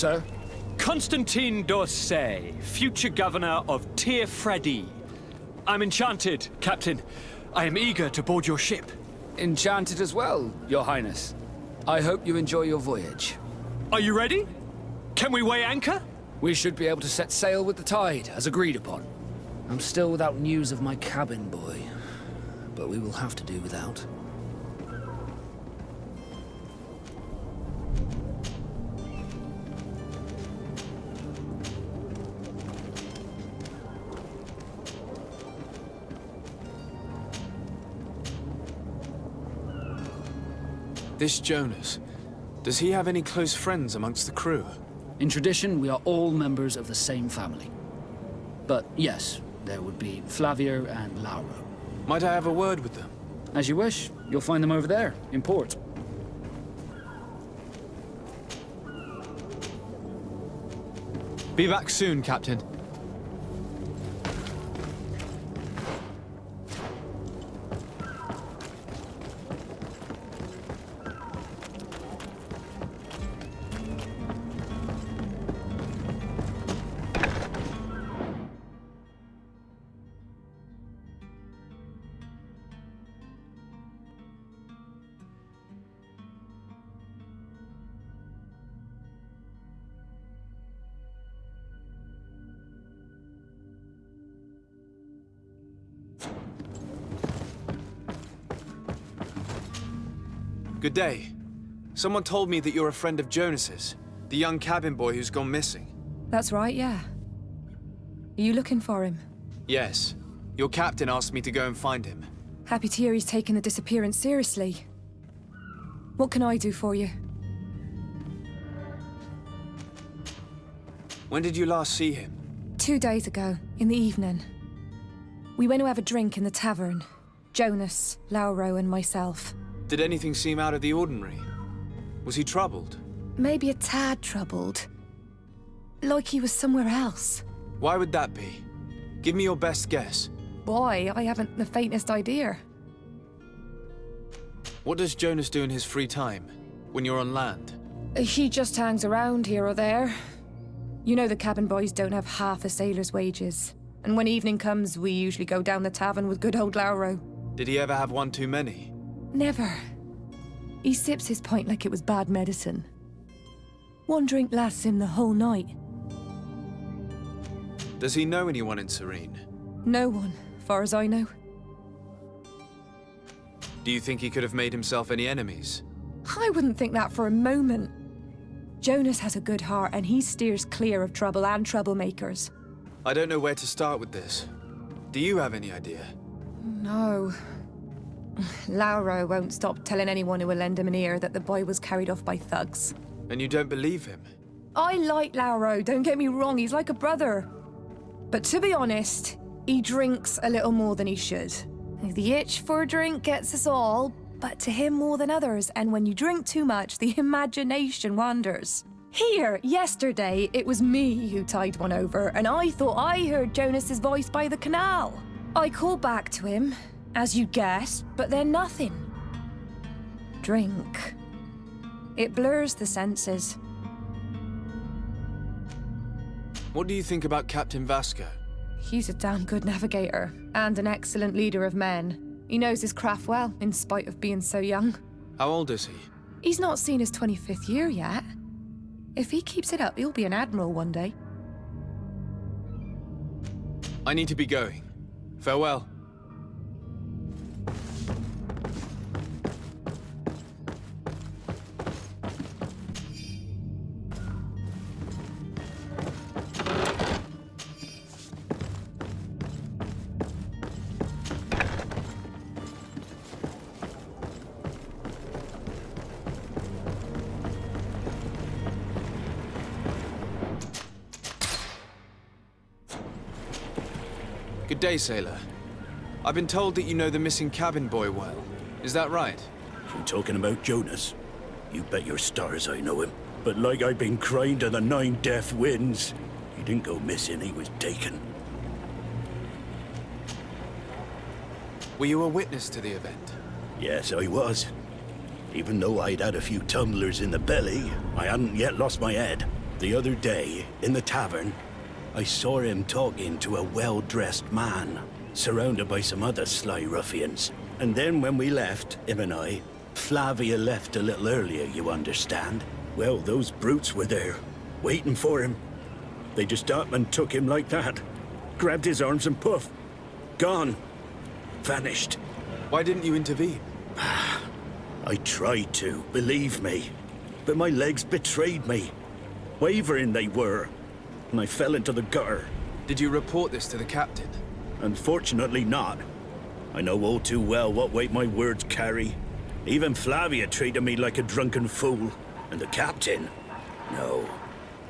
Sir? Constantine d'Orsay, future governor of Teer Fradee. I'm enchanted, Captain. I am eager to board your ship. Enchanted as well, Your Highness. I hope you enjoy your voyage. Are you ready? Can we weigh anchor? We should be able to set sail with the tide, as agreed upon. I'm still without news of my cabin boy, but we will have to do without. This Jonas, does he have any close friends amongst the crew? In tradition, we are all members of the same family. But yes, there would be Flavio and Lauro. Might I have a word with them? As you wish. You'll find them over there, in port. Be back soon, Captain. Good day. Someone told me that you're a friend of Jonas's, the young cabin boy who's gone missing. That's right, yeah. Are you looking for him? Yes. Your captain asked me to go and find him. Happy to hear he's taken the disappearance seriously. What can I do for you? When did you last see him? 2 days ago, in the evening. We went to have a drink in the tavern. Jonas, Lauro, and myself. Did anything seem out of the ordinary? Was he troubled? Maybe a tad troubled. Like he was somewhere else. Why would that be? Give me your best guess. Boy, I haven't the faintest idea. What does Jonas do in his free time, when you're on land? He just hangs around here or there. You know the cabin boys don't have half a sailor's wages. And when evening comes, we usually go down the tavern with good old Lauro. Did he ever have one too many? Never. He sips his pint like it was bad medicine. One drink lasts him the whole night. Does he know anyone in Serene? No one, far as I know. Do you think he could have made himself any enemies? I wouldn't think that for a moment. Jonas has a good heart and he steers clear of trouble and troublemakers. I don't know where to start with this. Do you have any idea? No. Lauro won't stop telling anyone who will lend him an ear that the boy was carried off by thugs. And you don't believe him? I like Lauro, don't get me wrong, he's like a brother. But to be honest, he drinks a little more than he should. The itch for a drink gets us all, but to him more than others, and when you drink too much, the imagination wanders. Here, yesterday, it was me who tied one over, and I thought I heard Jonas's voice by the canal. I called back to him, as you guessed, but then nothing. Drink. It blurs the senses. What do you think about Captain Vasco? He's a damn good navigator, and an excellent leader of men. He knows his craft well, in spite of being so young. How old is he? He's not seen his 25th year yet. If he keeps it up, he'll be an admiral one day. I need to be going. Farewell. Good day, sailor. I've been told that you know the missing cabin boy well. Is that right? You talking about Jonas? You bet your stars I know him. But like I've been crying to the 9 death winds, he didn't go missing, he was taken. Were you a witness to the event? Yes, I was. Even though I'd had a few tumblers in the belly, I hadn't yet lost my head. The other day, in the tavern, I saw him talking to a well-dressed man, surrounded by some other sly ruffians. And then when we left, him and I, Flavia left a little earlier, you understand? Well, those brutes were there, waiting for him. They just up and took him like that. Grabbed his arms and poof. Gone. Vanished. Why didn't you intervene? I tried to, believe me. But my legs betrayed me. Wavering they were. And I fell into the gutter. Did you report this to the captain? Unfortunately not. I know all too well what weight my words carry. Even Flavia treated me like a drunken fool. And the captain? No,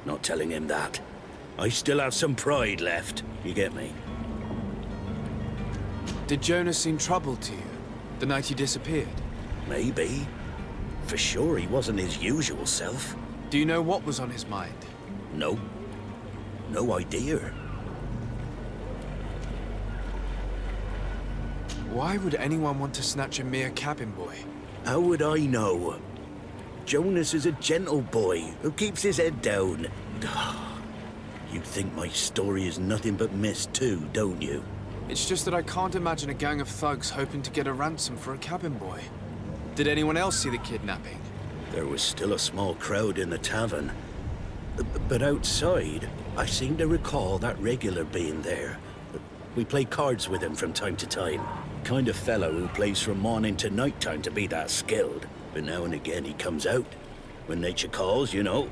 not telling him that. I still have some pride left. You get me? Did Jonas seem troubled to you the night he disappeared? Maybe. For sure he wasn't his usual self. Do you know what was on his mind? No. No idea. Why would anyone want to snatch a mere cabin boy? How would I know? Jonas is a gentle boy who keeps his head down. You think my story is nothing but mist too, don't you? It's just that I can't imagine a gang of thugs hoping to get a ransom for a cabin boy. Did anyone else see the kidnapping? There was still a small crowd in the tavern. But outside, I seem to recall that regular being there. We play cards with him from time to time. Kind of fellow who plays from morning to night time to be that skilled. But now and again he comes out. When nature calls, you know.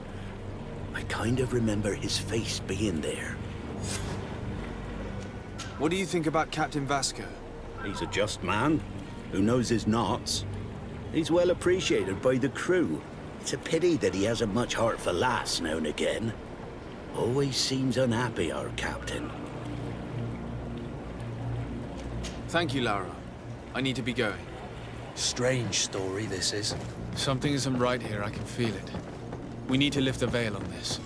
I kind of remember his face being there. What do you think about Captain Vasco? He's a just man who knows his knots. He's well appreciated by the crew. It's a pity that he hasn't much heart for laughs now and again. Always seems unhappy, our captain. Thank you, Lara. I need to be going. Strange story, this is. Something isn't right here, I can feel it. We need to lift the veil on this.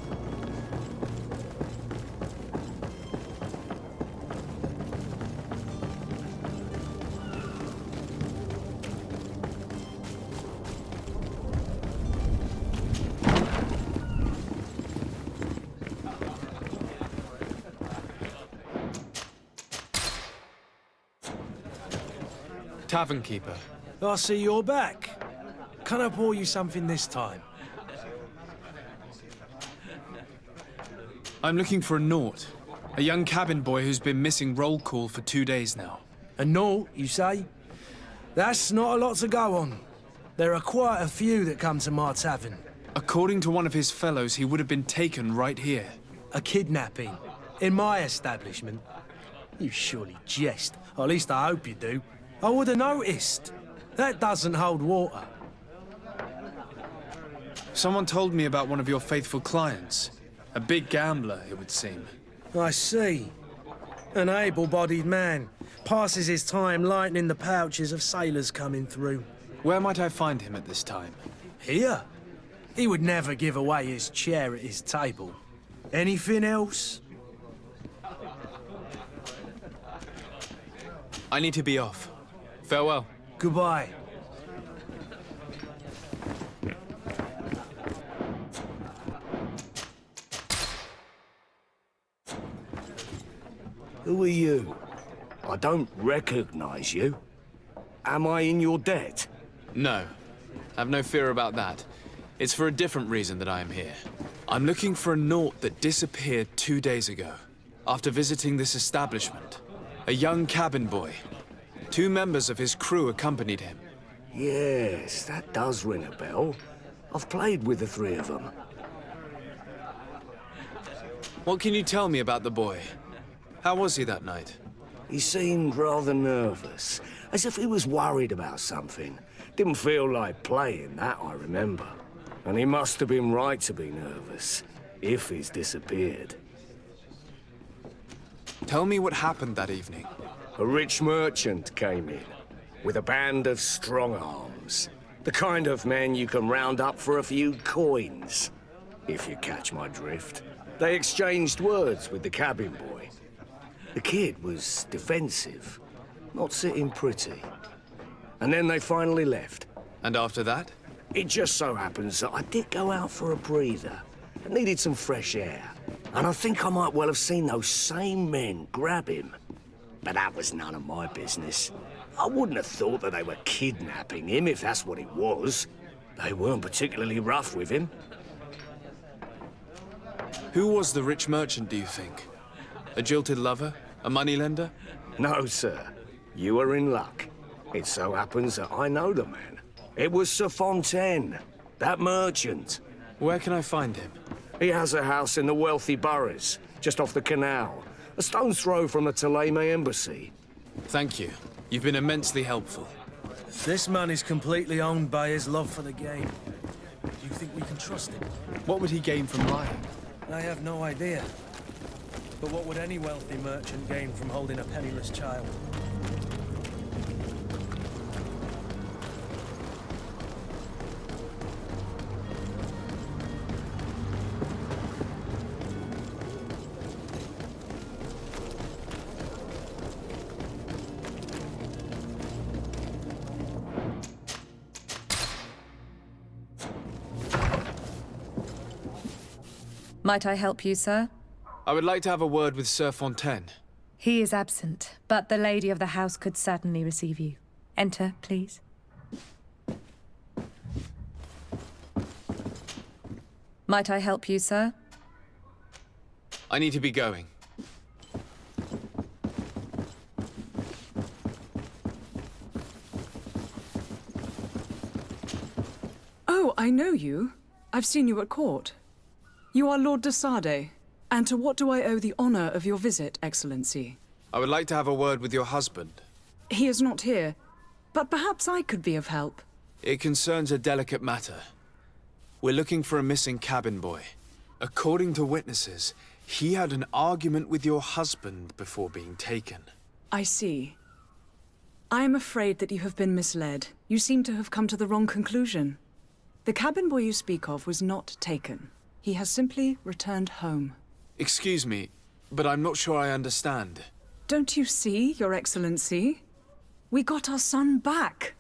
Tavern keeper. I see you're back. Can I pour you something this time? I'm looking for a Naut. A young cabin boy who's been missing roll call for 2 days now. A Naut, you say? That's not a lot to go on. There are quite a few that come to my tavern. According to one of his fellows, he would have been taken right here. A kidnapping. In my establishment. You surely jest. Or at least I hope you do. I would have noticed. That doesn't hold water. Someone told me about one of your faithful clients. A big gambler, it would seem. I see. An able-bodied man. Passes his time lightening the pouches of sailors coming through. Where might I find him at this time? Here? He would never give away his chair at his table. Anything else? I need to be off. Farewell. Goodbye. Who are you? I don't recognize you. Am I in your debt? No. Have no fear about that. It's for a different reason that I am here. I'm looking for a Naut that disappeared 2 days ago, after visiting this establishment. A young cabin boy. 2 members of his crew accompanied him. Yes, that does ring a bell. I've played with the 3 of them. What can you tell me about the boy? How was he that night? He seemed rather nervous, as if he was worried about something. Didn't feel like playing, that I remember. And he must have been right to be nervous, if he's disappeared. Tell me what happened that evening. A rich merchant came in, with a band of strong arms. The kind of men you can round up for a few coins, if you catch my drift. They exchanged words with the cabin boy. The kid was defensive, not sitting pretty. And then they finally left. And after that? It just so happens that I did go out for a breather. and needed some fresh air. And I think I might well have seen those same men grab him. But that was none of my business. I wouldn't have thought that they were kidnapping him, if that's what it was. They weren't particularly rough with him. Who was the rich merchant, do you think? A jilted lover? A moneylender? No, sir. You are in luck. It so happens that I know the man. It was Sir Fontan, that merchant. Where can I find him? He has a house in the wealthy boroughs, just off the canal. A stone's throw from the Theleme embassy. Thank you. You've been immensely helpful. This man is completely owned by his love for the game. Do you think we can trust him? What would he gain from lying? I have no idea. But what would any wealthy merchant gain from holding a penniless child? Might I help you, sir? I would like to have a word with Sir Fontaine. He is absent, but the lady of the house could certainly receive you. Enter, please. Might I help you, sir? I need to be going. Oh, I know you. I've seen you at court. You are Lord de Sade. And to what do I owe the honor of your visit, Excellency? I would like to have a word with your husband. He is not here, but perhaps I could be of help. It concerns a delicate matter. We're looking for a missing cabin boy. According to witnesses, he had an argument with your husband before being taken. I see. I am afraid that you have been misled. You seem to have come to the wrong conclusion. The cabin boy you speak of was not taken. He has simply returned home. Excuse me, but I'm not sure I understand. Don't you see, Your Excellency? We got our son back.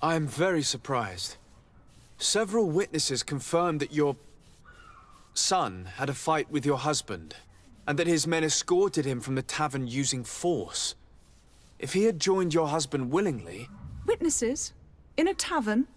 I am very surprised. Several witnesses confirmed that your son had a fight with your husband, and that his men escorted him from the tavern using force. If he had joined your husband willingly... Witnesses? In a tavern?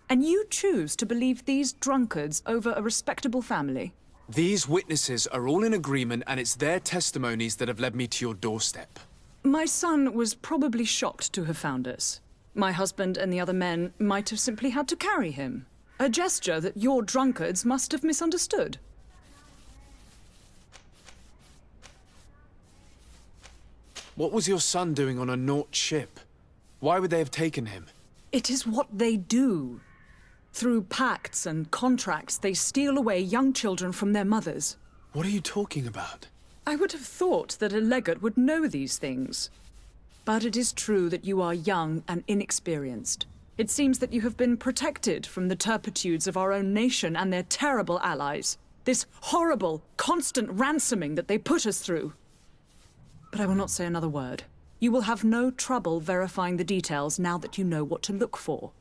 And you choose to believe these drunkards over a respectable family? These witnesses are all in agreement, and it's their testimonies that have led me to your doorstep. My son was probably shocked to have found us. My husband and the other men might have simply had to carry him. A gesture that your drunkards must have misunderstood. What was your son doing on a Naut ship? Why would they have taken him? It is what they do. Through pacts and contracts, they steal away young children from their mothers. What are you talking about? I would have thought that a legate would know these things. But it is true that you are young and inexperienced. It seems that you have been protected from the turpitudes of our own nation and their terrible allies. This horrible, constant ransoming that they put us through. But I will not say another word. You will have no trouble verifying the details now that you know what to look for.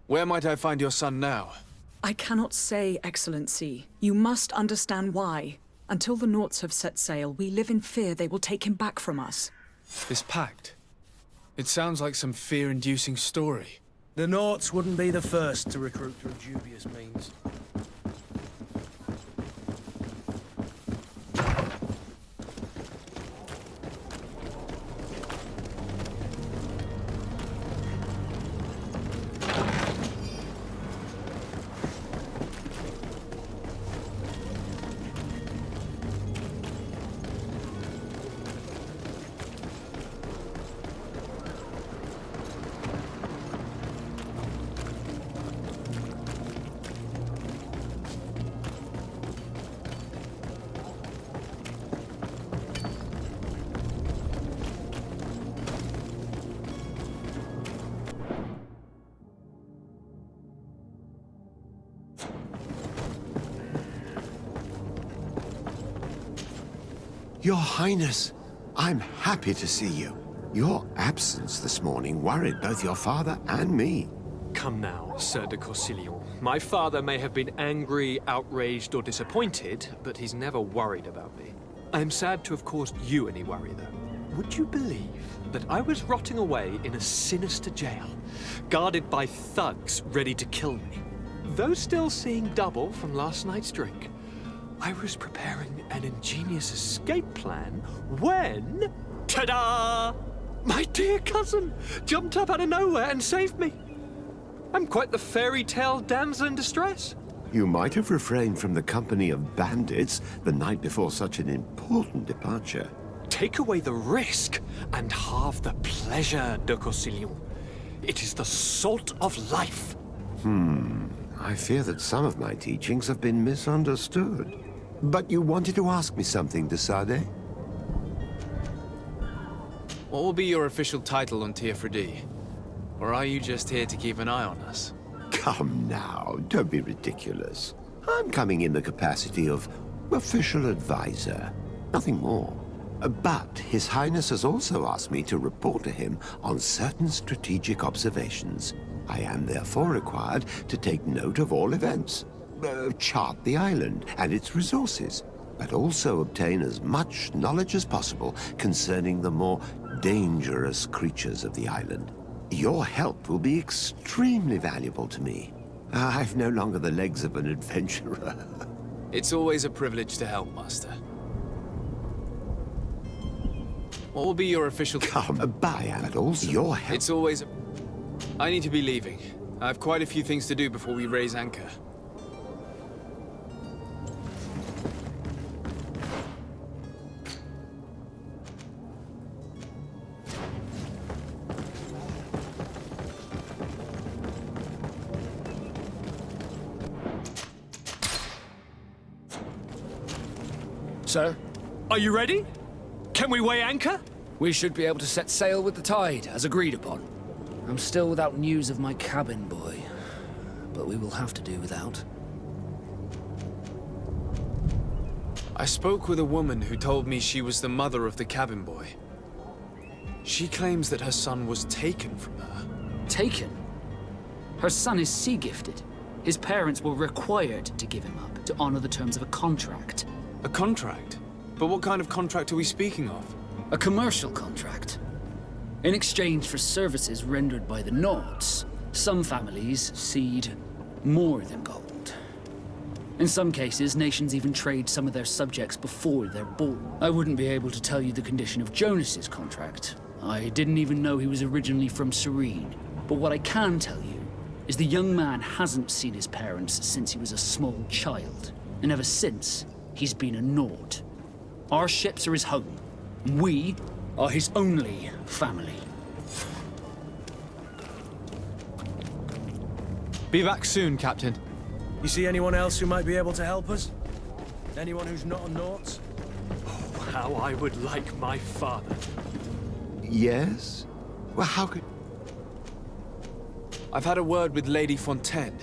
Where might I find your son now? I cannot say, Excellency. You must understand why. Until the Nauts have set sail, we live in fear they will take him back from us. This pact? It sounds like some fear-inducing story. The Nauts wouldn't be the first to recruit through dubious means. Your Highness, I'm happy to see you. Your absence this morning worried both your father and me. Come now, Sir de Corsillon. My father may have been angry, outraged, or disappointed, but he's never worried about me. I am sad to have caused you any worry, though. Would you believe that I was rotting away in a sinister jail, guarded by thugs ready to kill me? Though still seeing double from last night's drink, I was preparing an ingenious escape plan when... ta-da! My dear cousin jumped up out of nowhere and saved me. I'm quite the fairy tale damsel in distress. You might have refrained from the company of bandits the night before such an important departure. Take away the risk and halve the pleasure, de Corsillon. It is the salt of life. I fear that some of my teachings have been misunderstood. But you wanted to ask me something, de Sade? What will be your official title on Teer Fradee? Or are you just here to keep an eye on us? Come now, don't be ridiculous. I'm coming in the capacity of official advisor, nothing more. But His Highness has also asked me to report to him on certain strategic observations. I am therefore required to take note of all events, chart the island and its resources, but also obtain as much knowledge as possible concerning the more dangerous creatures of the island. Your help will be extremely valuable to me. I've no longer the legs of an adventurer. It's always a privilege to help, Master. What will be your official... Come, bye, but also your help. It's always... I need to be leaving. I have quite a few things to do before we raise anchor. Sir? Are you ready? Can we weigh anchor? We should be able to set sail with the tide, as agreed upon. I'm still without news of my cabin boy, but we will have to do without. I spoke with a woman who told me she was the mother of the cabin boy. She claims that her son was taken from her. Taken? Her son is sea-gifted. His parents were required to give him up to honor the terms of a contract. A contract? But what kind of contract are we speaking of? A commercial contract. In exchange for services rendered by the Nauts, some families cede more than gold. In some cases, nations even trade some of their subjects before they're born. I wouldn't be able to tell you the condition of Jonas's contract. I didn't even know he was originally from Serene. But what I can tell you is the young man hasn't seen his parents since he was a small child. And ever since, he's been a Naut. Our ships are his home. We are his only family. Be back soon, Captain. You see anyone else who might be able to help us? Anyone who's not a Naut? Oh, how I would like my father. Yes? Well, how could... I've had a word with Lady Fontan.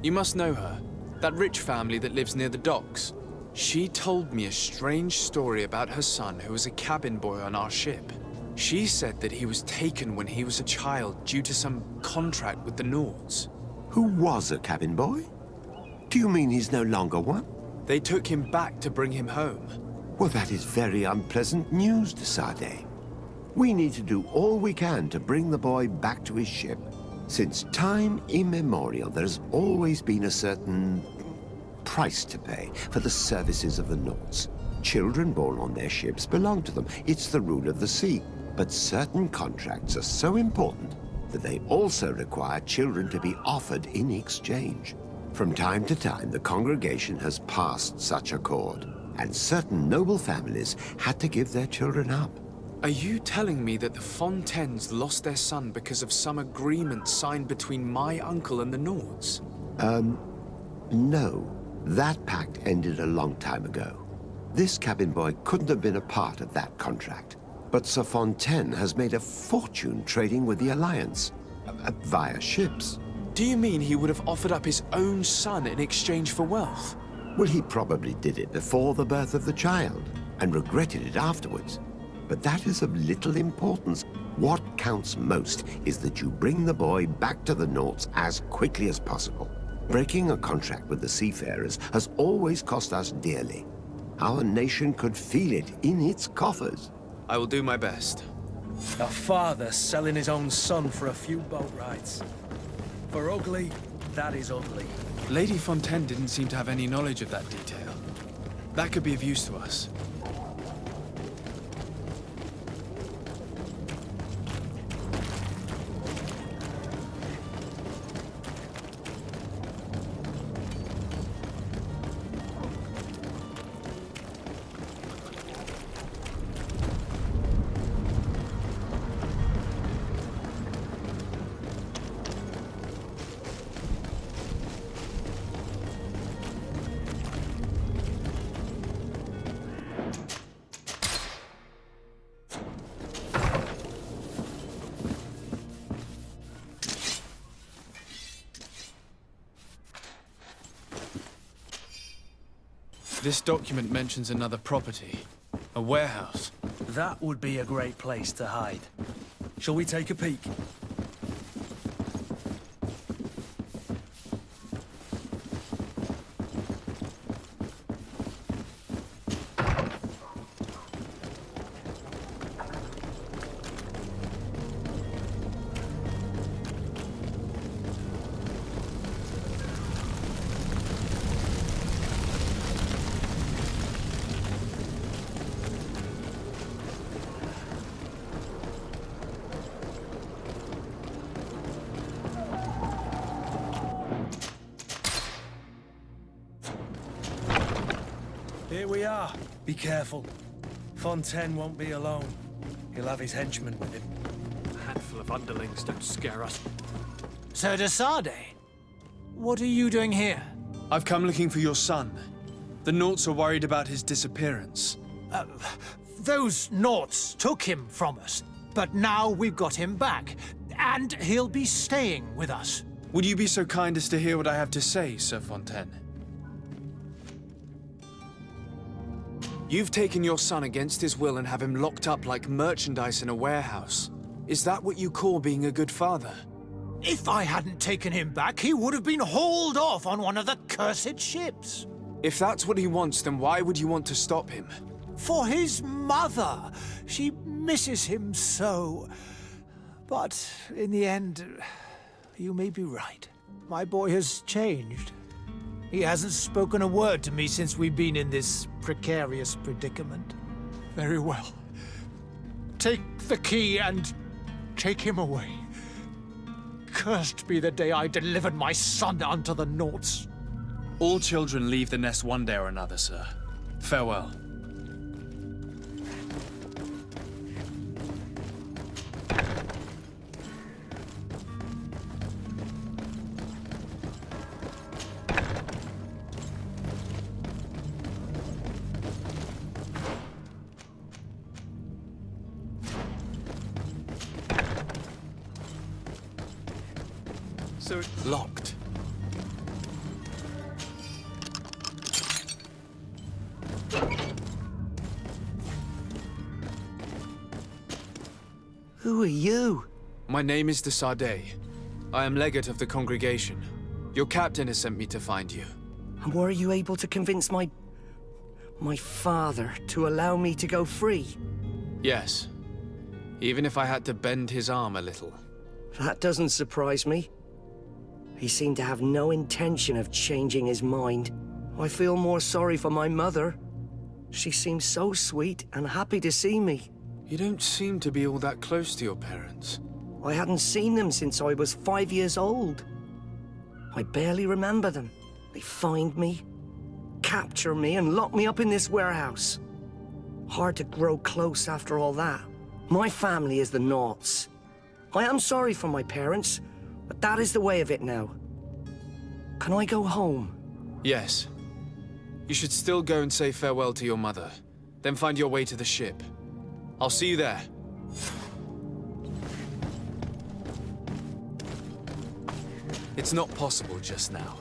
You must know her. That rich family that lives near the docks. She told me a strange story about her son who was a cabin boy on our ship. She said that he was taken when he was a child due to some contract with the Nauts. Who was a cabin boy? Do you mean he's no longer one? They took him back to bring him home. Well, that is very unpleasant news, de Sade. We need to do all we can to bring the boy back to his ship. Since time immemorial, there's always been a certain price to pay for the services of the Nauts. Children born on their ships belong to them. It's the rule of the sea. But certain contracts are so important that they also require children to be offered in exchange. From time to time, the congregation has passed such accord, and certain noble families had to give their children up. Are you telling me that the Fontans lost their son because of some agreement signed between my uncle and the Nauts? No. That pact ended a long time ago. This cabin boy couldn't have been a part of that contract. But Sir Fontan has made a fortune trading with the Alliance, via ships. Do you mean he would have offered up his own son in exchange for wealth? Well, he probably did it before the birth of the child, and regretted it afterwards. but that is of little importance. What counts most is that you bring the boy back to the Nauts as quickly as possible. Breaking a contract with the seafarers has always cost us dearly. Our nation could feel it in its coffers. I will do my best. A father selling his own son for a few boat rides. For ugly, that is ugly. Lady Fontaine didn't seem to have any knowledge of that detail. That could be of use to us. This document mentions another property. A warehouse. That would be a great place to hide. Shall we take a peek? Here we are. Be careful. Fontaine won't be alone. He'll have his henchmen with him. A handful of underlings don't scare us. Sir de Sade, what are you doing here? I've come looking for your son. The Nauts are worried about his disappearance. Those Nauts took him from us, but now we've got him back, and he'll be staying with us. Would you be so kind as to hear what I have to say, Sir Fontaine? You've taken your son against his will and have him locked up like merchandise in a warehouse. Is that what you call being a good father? If I hadn't taken him back, he would have been hauled off on one of the cursed ships. If that's what he wants, then why would you want to stop him? For his mother. She misses him so. But in the end, you may be right. My boy has changed. He hasn't spoken a word to me since we've been in this precarious predicament. Very well. Take the key and take him away. Cursed be the day I delivered my son unto the Nauts. All children leave the nest one day or another, sir. Farewell. So it's locked. Who are you? My name is de Sade. I am legate of the congregation. Your captain has sent me to find you. And were you able to convince my father to allow me to go free? Yes. Even if I had to bend his arm a little. That doesn't surprise me. He seemed to have no intention of changing his mind. I feel more sorry for my mother. She seemed so sweet and happy to see me. You don't seem to be all that close to your parents. I hadn't seen them since I was 5 years old. I barely remember them. They find me, capture me, and lock me up in this warehouse. Hard to grow close after all that. My family is the Nauts. I am sorry for my parents, but that is the way of it now. Can I go home? Yes. You should still go and say farewell to your mother. Then find your way to the ship. I'll see you there. It's not possible just now.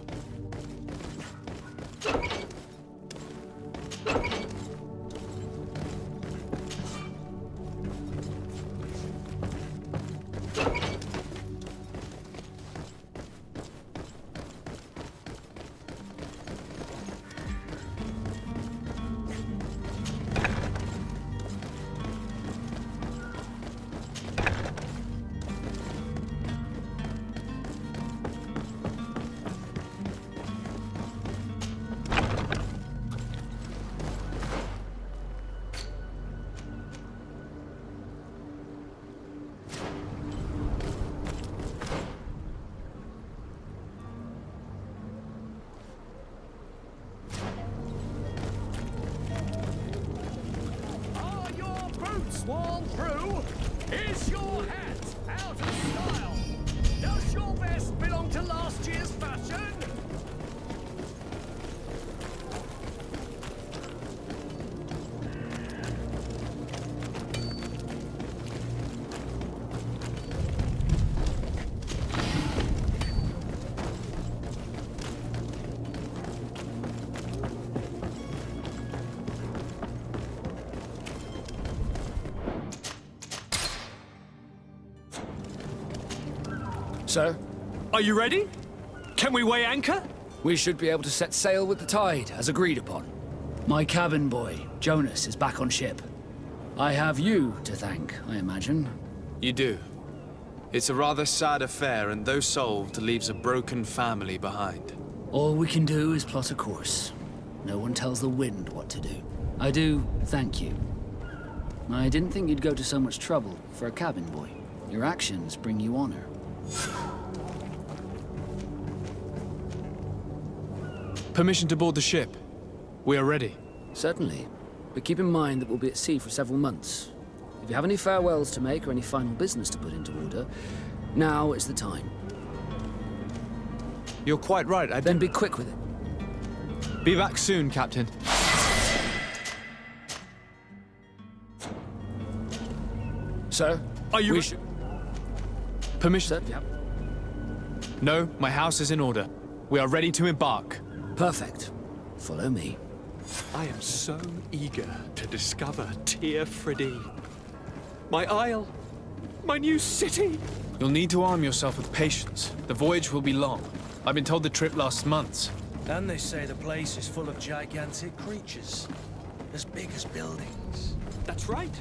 sworn through? Is your hat out of style? Does your vest belong to last year's fashion? Sir? Are you ready? Can we weigh anchor? We should be able to set sail with the tide, as agreed upon. My cabin boy, Jonas, is back on ship. I have you to thank, I imagine. You do. It's a rather sad affair, and though solved, leaves a broken family behind. All we can do is plot a course. No one tells the wind what to do. I do thank you. I didn't think you'd go to so much trouble for a cabin boy. Your actions bring you honor. Permission to board the ship. We are ready. Certainly. But keep in mind that we'll be at sea for several months. If you have any farewells to make or any final business to put into order, now is the time. You're quite right. Then be quick with it. Be back soon, Captain. Sir? Are you... Permission? Sir? Yep. No, my house is in order. We are ready to embark. Perfect. Follow me. I am so eager to discover Teer Fradee. My isle. My new city. You'll need to arm yourself with patience. The voyage will be long. I've been told the trip lasts months. And they say the place is full of gigantic creatures. As big as buildings. That's right.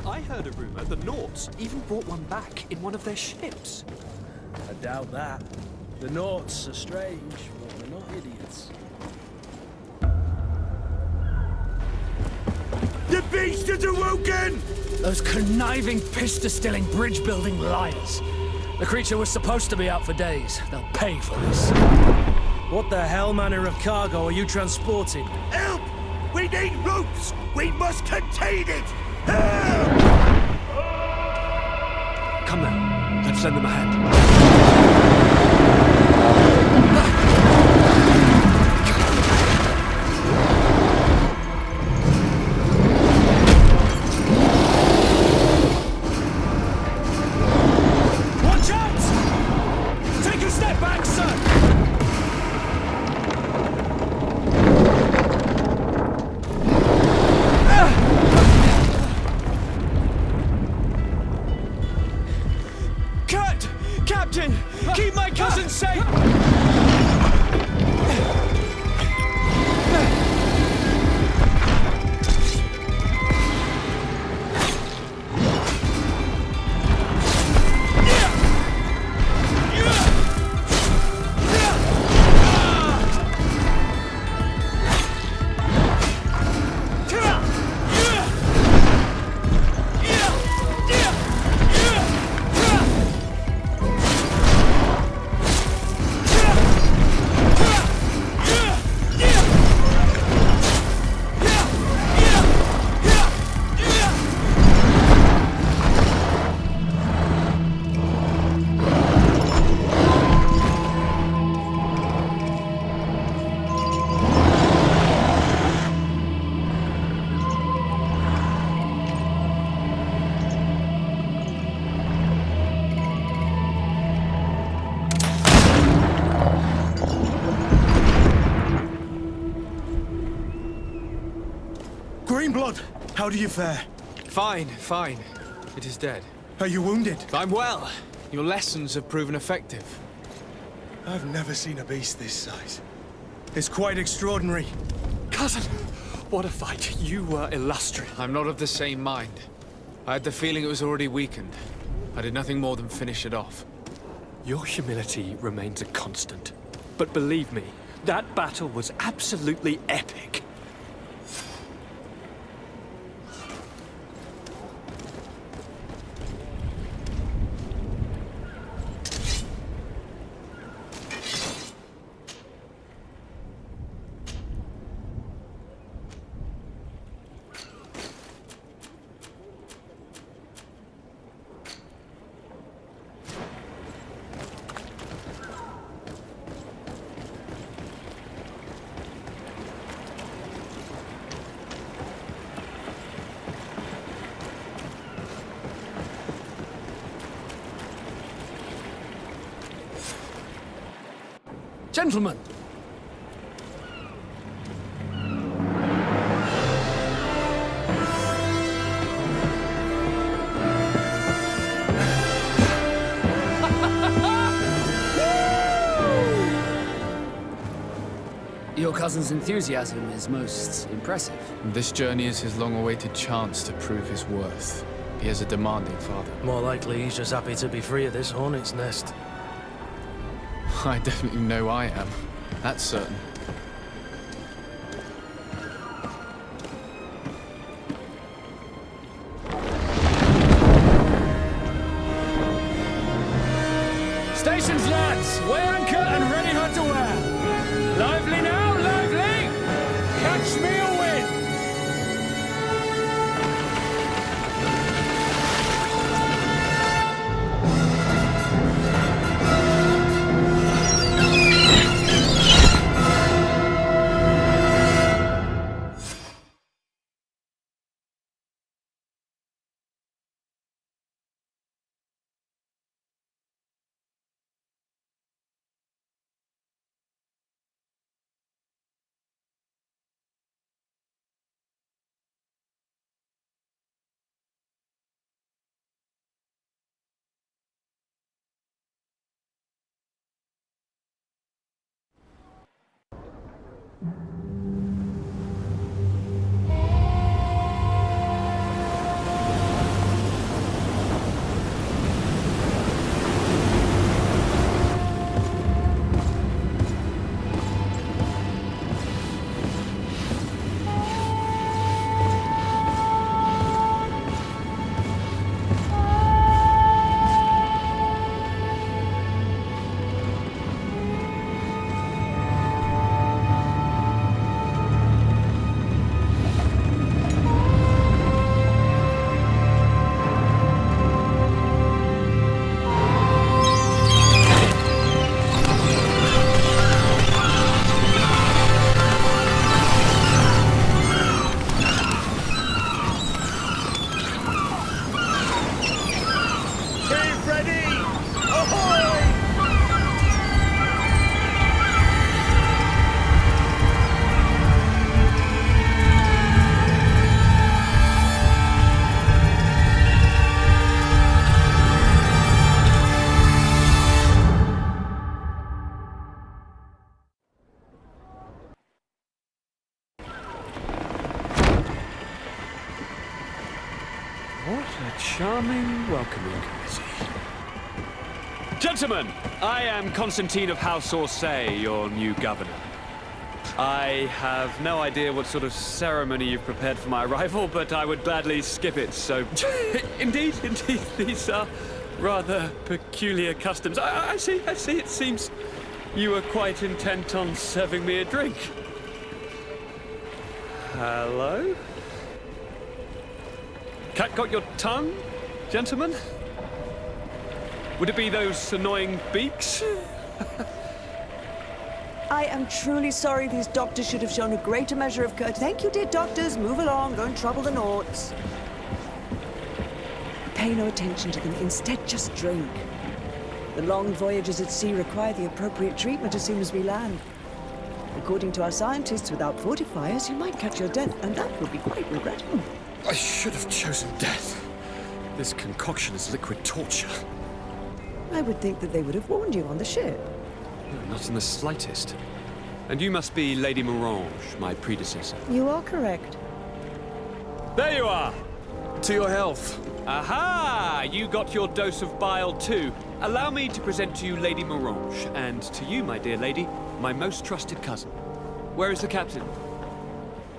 I heard a rumor the Nauts even brought one back in one of their ships. I doubt that. The Nauts are strange, but they're not idiots. The beast is awoken! Those conniving, piss-distilling, bridge-building liars. The creature was supposed to be out for days. They'll pay for this. What the hell manner of cargo are you transporting? Help! We need ropes! We must contain it! Help! Come now. Let's lend them a hand. Captain! Keep my cousin safe! Greenblood, how do you fare? Fine, fine. It is dead. Are you wounded? I'm well. Your lessons have proven effective. I've never seen a beast this size. It's quite extraordinary. Cousin, what a fight. You were illustrious. I'm not of the same mind. I had the feeling it was already weakened. I did nothing more than finish it off. Your humility remains a constant. But believe me, that battle was absolutely epic. Gentlemen! Your cousin's enthusiasm is most impressive. This journey is his long-awaited chance to prove his worth. He has a demanding father. More likely he's just happy to be free of this hornet's nest. I definitely know I am. That's certain. Stations, lads! Weigh anchor and ready her to wear! Lively now, lively! Catch me a wind! What a charming welcoming committee. Gentlemen, I am Constantine of House Orsay, your new governor. I have no idea what sort of ceremony you've prepared for my arrival, but I would gladly skip it, so... Indeed, these are rather peculiar customs. I see, it seems you were quite intent on serving me a drink. Hello? Cat got your tongue, gentlemen? Would it be those annoying beaks? I am truly sorry. These doctors should have shown a greater measure of courtesy. Thank you, dear doctors. Move along. Don't trouble the Nauts. Pay no attention to them. Instead, just drink. The long voyages at sea require the appropriate treatment as soon as we land. According to our scientists, without fortifiers, you might catch your death, and that would be quite regrettable. I should have chosen death. This concoction is liquid torture. I would think that they would have warned you on the ship. No, not in the slightest. And you must be Lady Morange, my predecessor. You are correct. There you are! To your health. Aha! You got your dose of bile too. Allow me to present to you Lady Morange, and to you, my dear lady, my most trusted cousin. Where is the captain?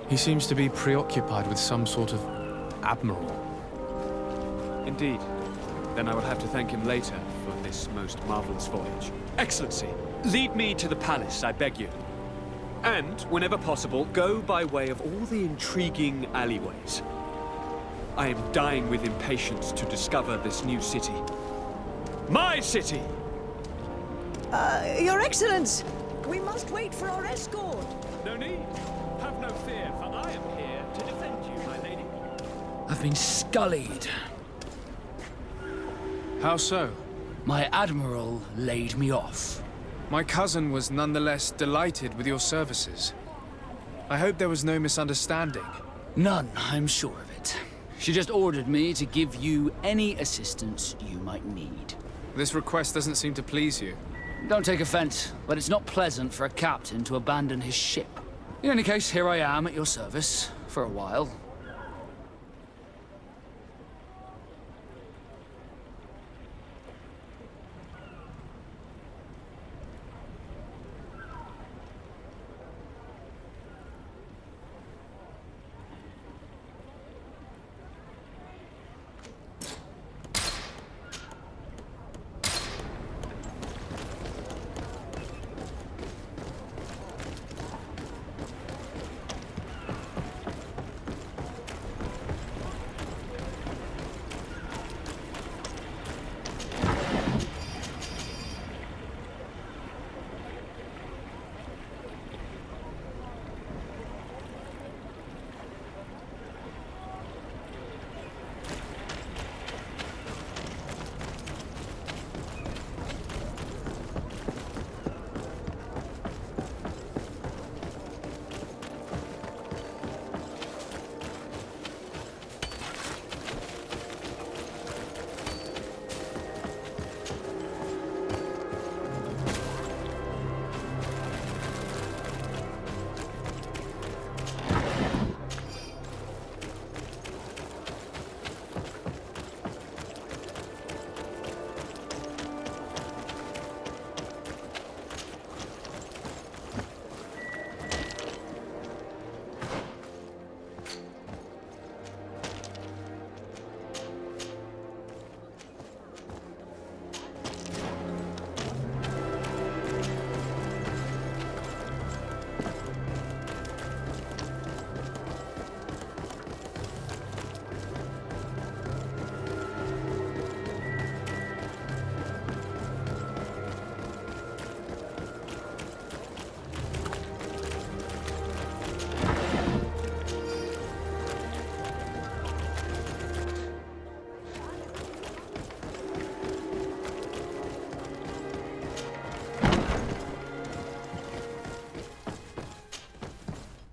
He seems to be preoccupied with some sort of admiral. Indeed. Then I will have to thank him later for this most marvelous voyage. Excellency, lead me to the palace, I beg you. And, whenever possible, go by way of all the intriguing alleyways. I am dying with impatience to discover this new city. My city! Your Excellence! We must wait for our escort. No need. Have no fear, for I am here to defend you, my lady. I've been scullied. How so? My admiral laid me off. My cousin was nonetheless delighted with your services. I hope there was no misunderstanding. None, I'm sure of it. She just ordered me to give you any assistance you might need. This request doesn't seem to please you. Don't take offense, but it's not pleasant for a captain to abandon his ship. In any case, here I am at your service, for a while.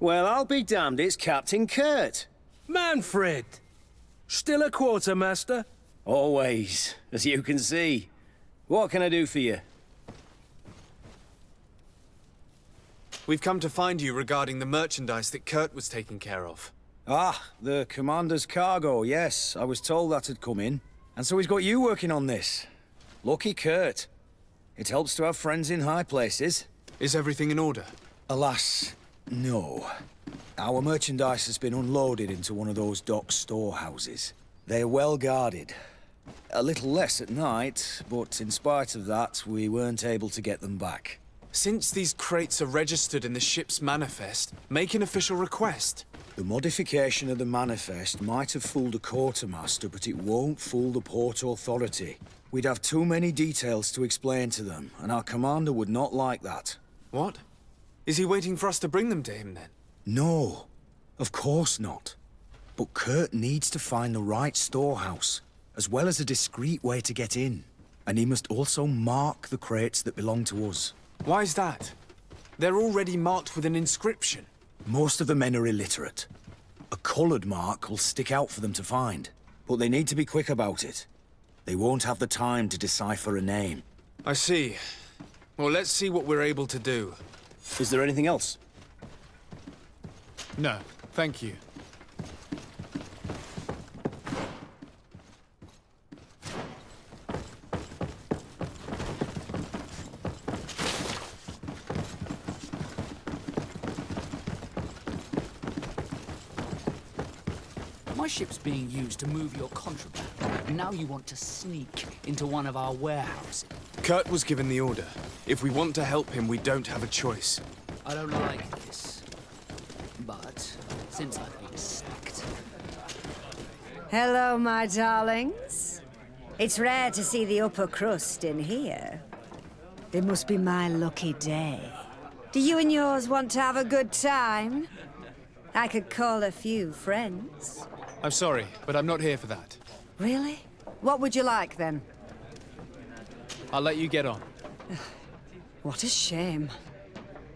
Well, I'll be damned, it's Captain Kurt. Manfred! Still a quartermaster? Always, as you can see. What can I do for you? We've come to find you regarding the merchandise that Kurt was taking care of. Ah, the commander's cargo, yes. I was told that had come in. And so he's got you working on this. Lucky Kurt. It helps to have friends in high places. Is everything in order? Alas, no. Our merchandise has been unloaded into one of those dock storehouses. They're well guarded. A little less at night, but in spite of that, we weren't able to get them back. Since these crates are registered in the ship's manifest, make an official request. The modification of the manifest might have fooled a quartermaster, but it won't fool the Port Authority. We'd have too many details to explain to them, and our commander would not like that. What? Is he waiting for us to bring them to him, then? No, of course not. But Kurt needs to find the right storehouse, as well as a discreet way to get in. And he must also mark the crates that belong to us. Why is that? They're already marked with an inscription. Most of the men are illiterate. A coloured mark will stick out for them to find, but they need to be quick about it. They won't have the time to decipher a name. I see. Well, let's see what we're able to do. Is there anything else? No, thank you. My ship's being used to move your contraband, and now you want to sneak into one of our warehouses. Kurt was given the order. If we want to help him, we don't have a choice. I don't like this, but since I've been sacked... Hello, my darlings. It's rare to see the upper crust in here. It must be my lucky day. Do you and yours want to have a good time? I could call a few friends. I'm sorry, but I'm not here for that. Really? What would you like, then? I'll let you get on. What a shame.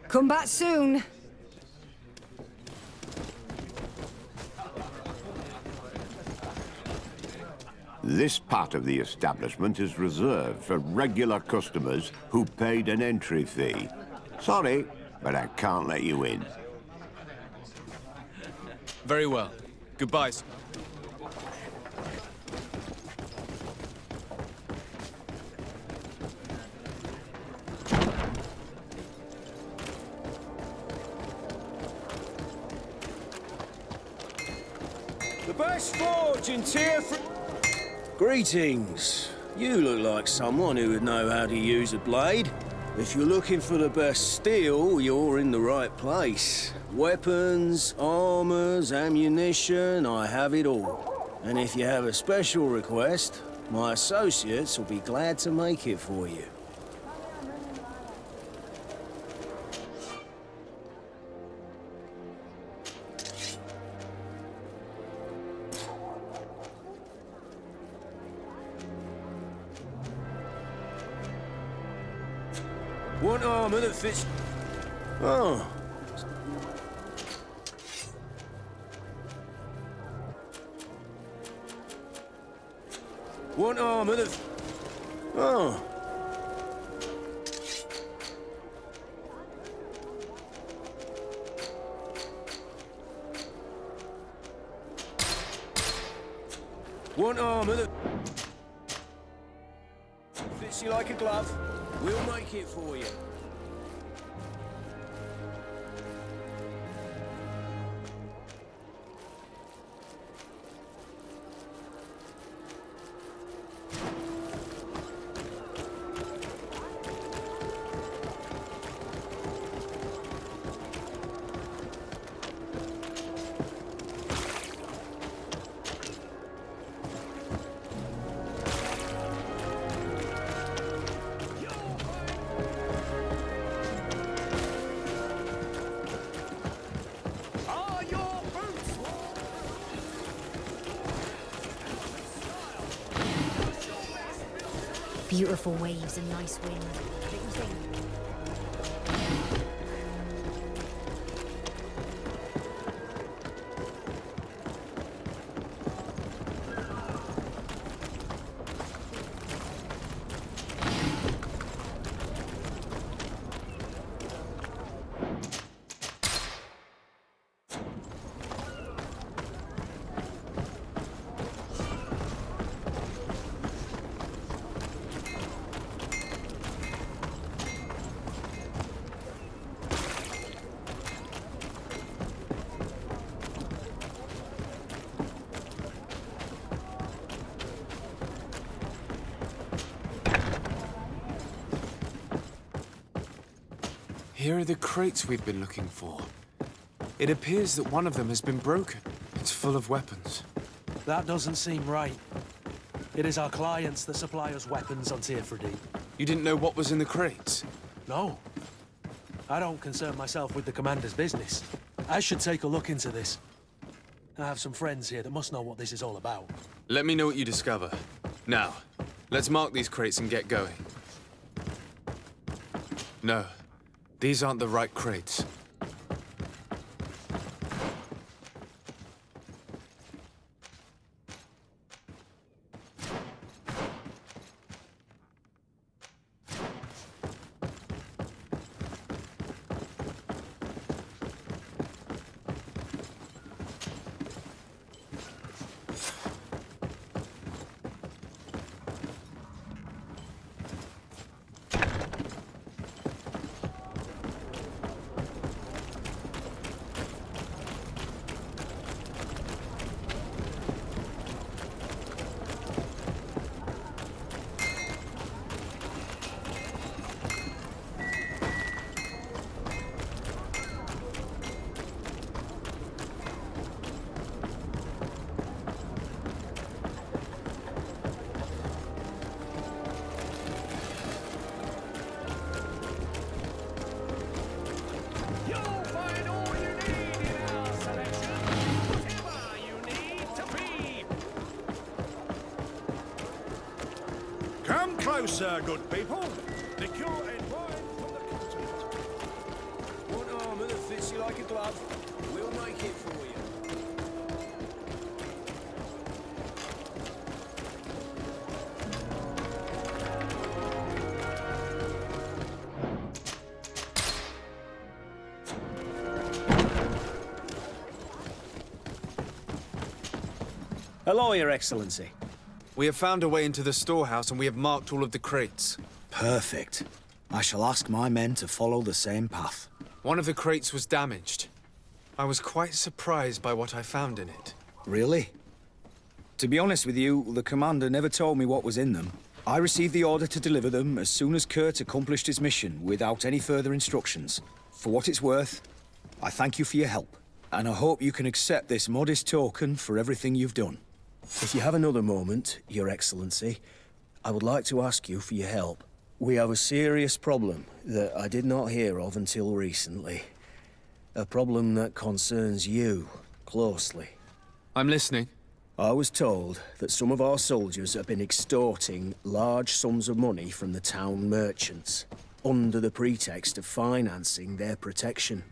Come back soon. This part of the establishment is reserved for regular customers who paid an entry fee. Sorry, but I can't let you in. Very well. Goodbye, sir. The best forge in Teer. Greetings. You look like someone who would know how to use a blade. If you're looking for the best steel, you're in the right place. Weapons, armors, ammunition, I have it all. And if you have a special request, my associates will be glad to make it for you. Want armor that fits... Oh. Want armor that... Oh. Want armor that... fits you like a glove. We'll make it for you. Beautiful waves and nice wind. What do you think? Here are the crates we've been looking for. It appears that one of them has been broken. It's full of weapons. That doesn't seem right. It is our clients that supply us weapons on Teer, Fradee. You didn't know what was in the crates? No. I don't concern myself with the commander's business. I should take a look into this. I have some friends here that must know what this is all about. Let me know what you discover. Now, let's mark these crates and get going. No, these aren't the right crates. Closer, good people. The cure and wine from the above. We'll make it for you. Hello, Your Excellency. We have found a way into the storehouse and we have marked all of the crates. Perfect. I shall ask my men to follow the same path. One of the crates was damaged. I was quite surprised by what I found in it. Really? To be honest with you, the commander never told me what was in them. I received the order to deliver them as soon as Kurt accomplished his mission, without any further instructions. For what it's worth, I thank you for your help, and I hope you can accept this modest token for everything you've done. If you have another moment, Your Excellency, I would like to ask you for your help. We have a serious problem that I did not hear of until recently. A problem that concerns you closely. I'm listening. I was told that some of our soldiers have been extorting large sums of money from the town merchants, under the pretext of financing their protection.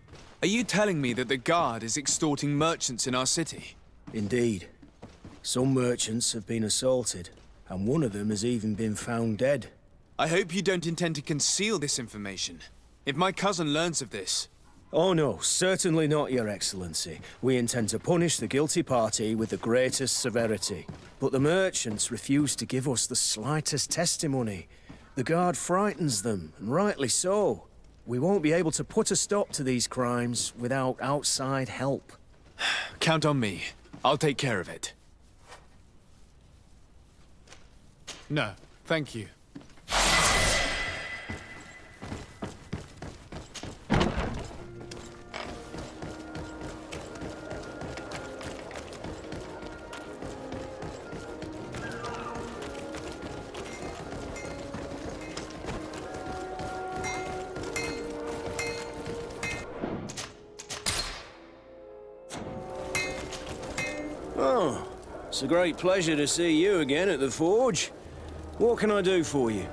Are you telling me that the Guard is extorting merchants in our city? Indeed. Some merchants have been assaulted, and one of them has even been found dead. I hope you don't intend to conceal this information. If my cousin learns of this... Oh no, certainly not, Your Excellency. We intend to punish the guilty party with the greatest severity. But the merchants refuse to give us the slightest testimony. The Guard frightens them, and rightly so. We won't be able to put a stop to these crimes without outside help. Count on me. I'll take care of it. No, thank you. Oh, it's a great pleasure to see you again at the Forge. What can I do for you?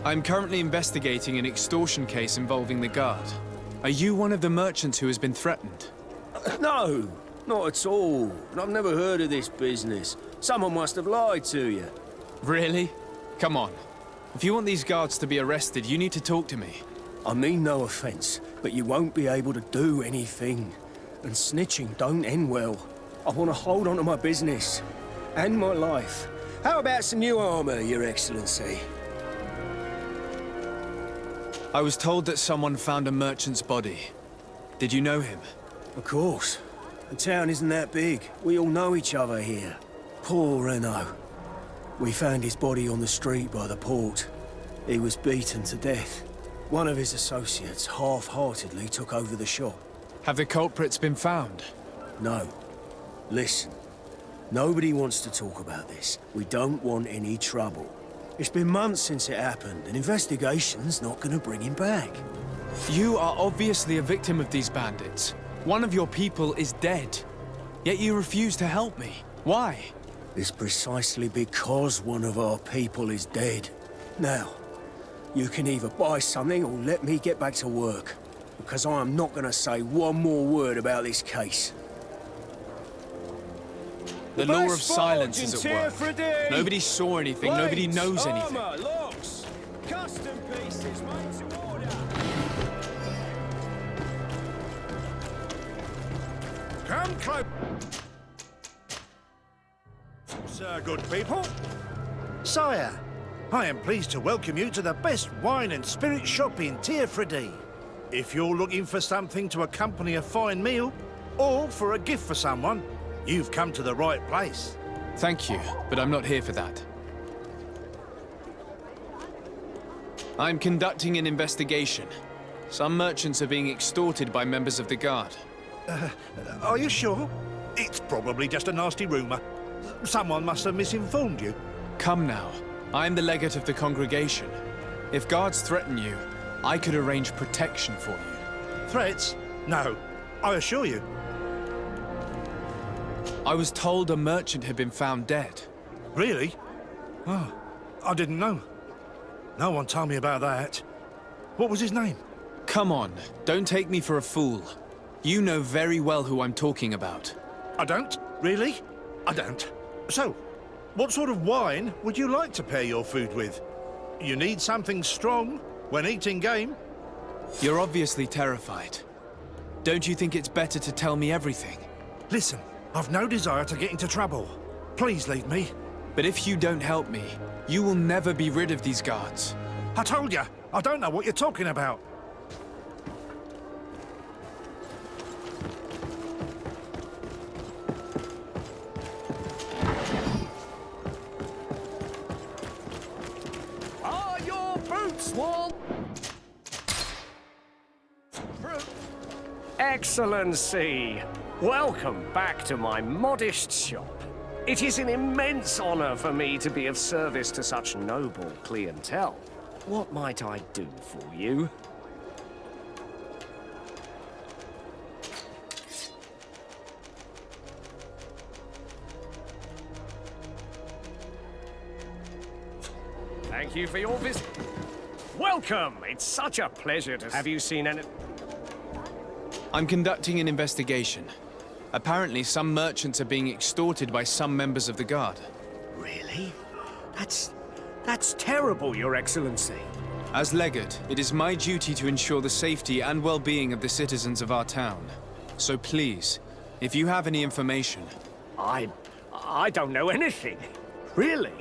I'm currently investigating an extortion case involving the Guard. Are you one of the merchants who has been threatened? No, not at all. I've never heard of this business. Someone must have lied to you. Really? Come on. If you want these guards to be arrested, you need to talk to me. I mean no offense, but you won't be able to do anything. And snitching don't end well. I want to hold on to my business. And my life. How about some new armor, Your Excellency? I was told that someone found a merchant's body. Did you know him? Of course. The town isn't that big. We all know each other here. Poor Renault. We found his body on the street by the port. He was beaten to death. One of his associates half-heartedly took over the shop. Have the culprits been found? No. Listen. Nobody wants to talk about this. We don't want any trouble. It's been months since it happened. An investigation's not gonna bring him back. You are obviously a victim of these bandits. One of your people is dead. Yet you refuse to help me. Why? It's precisely because one of our people is dead. Now, you can either buy something or let me get back to work. Because I am not gonna say one more word about this case. The law of silence is at Teer, work. Fradee! Nobody saw anything, nobody Blades, knows anything. armor, locks, custom pieces made to order. Come close. Sir, good people. Sire, I am pleased to welcome you to the best wine and spirit shop in Teer, Fradee. If you're looking for something to accompany a fine meal, or for a gift for someone, you've come to the right place. Thank you, but I'm not here for that. I'm conducting an investigation. Some merchants are being extorted by members of the Guard. Are you sure? It's probably just a nasty rumor. Someone must have misinformed you. Come now. I'm the legate of the congregation. If guards threaten you, I could arrange protection for you. Threats? No, I assure you. I was told a merchant had been found dead. Really? Oh, I didn't know. No one told me about that. What was his name? Come on, don't take me for a fool. You know very well who I'm talking about. I don't? Really? I don't. So, what sort of wine would you like to pair your food with? You need something strong when eating game? You're obviously terrified. Don't you think it's better to tell me everything? Listen, I've no desire to get into trouble. Please leave me. But if you don't help me, you will never be rid of these guards. I told you, I don't know what you're talking about. Are your boots warm? Excellency, welcome back to my modest shop. It is an immense honor for me to be of service to such noble clientele. What might I do for you? Thank you for your visit. Welcome! It's such a pleasure to have you seen any... I'm conducting an investigation. Apparently, some merchants are being extorted by some members of the Guard. Really? That's terrible, Your Excellency. As Legate, it is my duty to ensure the safety and well-being of the citizens of our town. So please, if you have any information... I don't know anything. Really?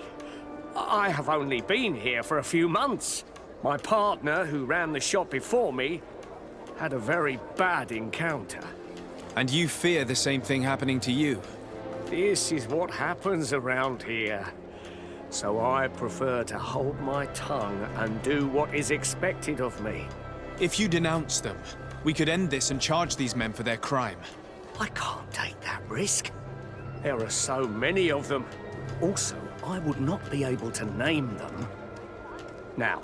I have only been here for a few months. My partner, who ran the shop before me, had a very bad encounter. And you fear the same thing happening to you? This is what happens around here. So I prefer to hold my tongue and do what is expected of me. If you denounce them, we could end this and charge these men for their crime. I can't take that risk. There are so many of them. Also, I would not be able to name them. Now,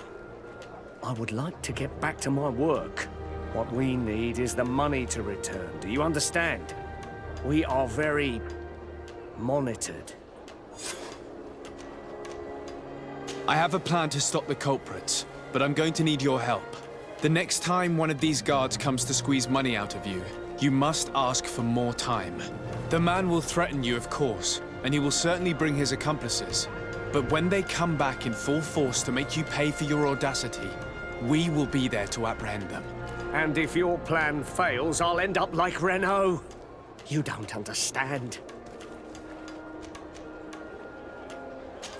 I would like to get back to my work. What we need is the money to return. Do you understand? We are very monitored. I have a plan to stop the culprits, but I'm going to need your help. The next time one of these guards comes to squeeze money out of you, you must ask for more time. The man will threaten you, of course, and he will certainly bring his accomplices. But when they come back in full force to make you pay for your audacity, we will be there to apprehend them. And if your plan fails, I'll end up like Renault. You don't understand.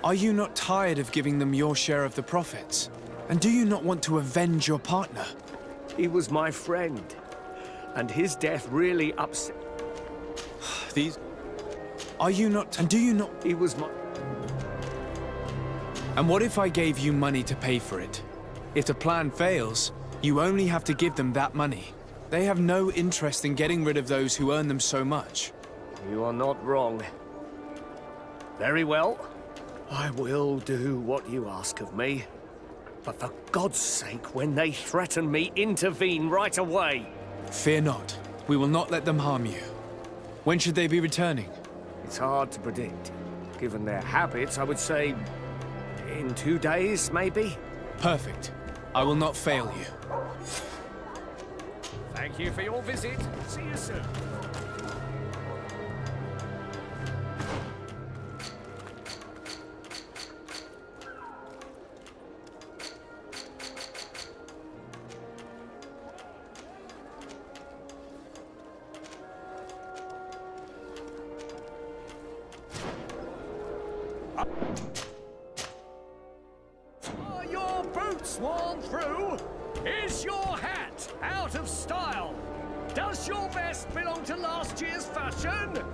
Are you not tired of giving them your share of the profits? And do you not want to avenge your partner? He was my friend, and his death really upset... These... Are you not... And do you not... He was my... And what if I gave you money to pay for it? If the plan fails, you only have to give them that money. They have no interest in getting rid of those who earn them so much. You are not wrong. Very well. I will do what you ask of me. But for God's sake, when they threaten me, intervene right away. Fear not. We will not let them harm you. When should they be returning? It's hard to predict. Given their habits, I would say... in 2 days, maybe? Perfect. I will not fail you. Thank you for your visit. See you soon. Are your boots worn through? Is your hat out of style? Does your vest belong to last year's fashion?